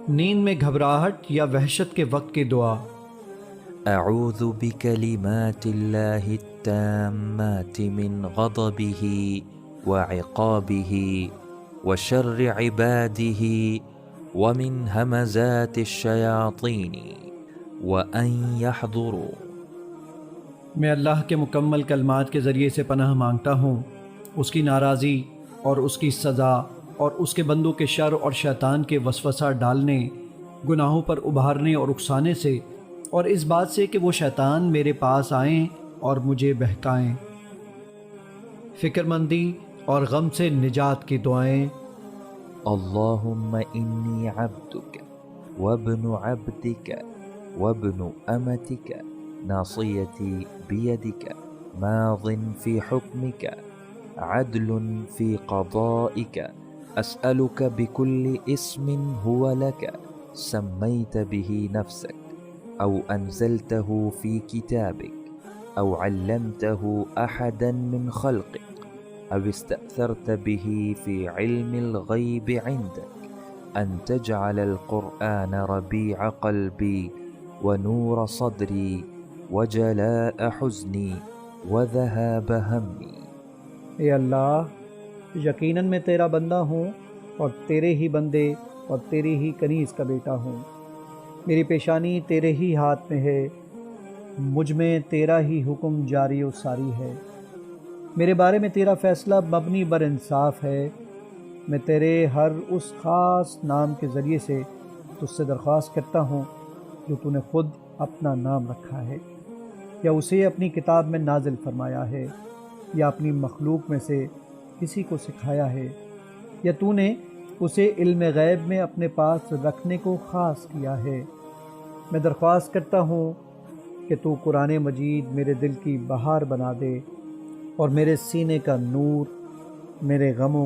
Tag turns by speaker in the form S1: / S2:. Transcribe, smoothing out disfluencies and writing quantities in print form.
S1: نیند میں گھبراہٹ یا وحشت کے وقت کی دعا۔
S2: اعوذ بکلمات اللہ التامات من غضبہ وعقابہ وشر عبادہ ومن ہمزات الشیاطین وان یحضرون۔
S1: میں اللہ کے مکمل کلمات کے ذریعے سے پناہ مانگتا ہوں اس کی ناراضی اور اس کی سزا اور اس کے بندوں کے شر اور شیطان کے وسوسہ ڈالنے، گناہوں پر ابھارنے اور اکسانے سے، اور اس بات سے کہ وہ شیطان میرے پاس آئیں اور مجھے بہکائیں۔ فکر مندی اور غم سے نجات کی دعائیں۔
S2: اللہم انی عبدک وابن عبدک وابن امتک ناصیتی بیدک ماض فی حکمک عدل فی قضائک اسألک بکل اسم هو لک سمیت به نفسک او انزلته فی کتابک او علمته احدا من خلقک او استأثرت به في علم الغيب عندك أن تجعل القرآن ربيع قلبي ونور صدري وجلاء حزني وذهاب همي۔
S1: اے اللہ، یقیناً میں تیرا بندہ ہوں اور تیرے ہی بندے اور تیری ہی کنیز کا بیٹا ہوں۔ میری پیشانی تیرے ہی ہاتھ میں ہے، مجھ میں تیرا ہی حکم جاری و ساری ہے۔ میرے بارے میں تیرا فیصلہ مبنی بر انصاف ہے۔ میں تیرے ہر اس خاص نام کے ذریعے سے تجھ سے درخواست کرتا ہوں جو تو نے خود اپنا نام رکھا ہے، یا اسے اپنی کتاب میں نازل فرمایا ہے، یا اپنی مخلوق میں سے کسی کو سکھایا ہے، یا تو نے اسے علم غیب میں اپنے پاس رکھنے کو خاص کیا ہے۔ میں درخواست کرتا ہوں کہ تو قرآن مجید میرے دل کی بہار بنا دے اور میرے سینے کا نور، میرے غموں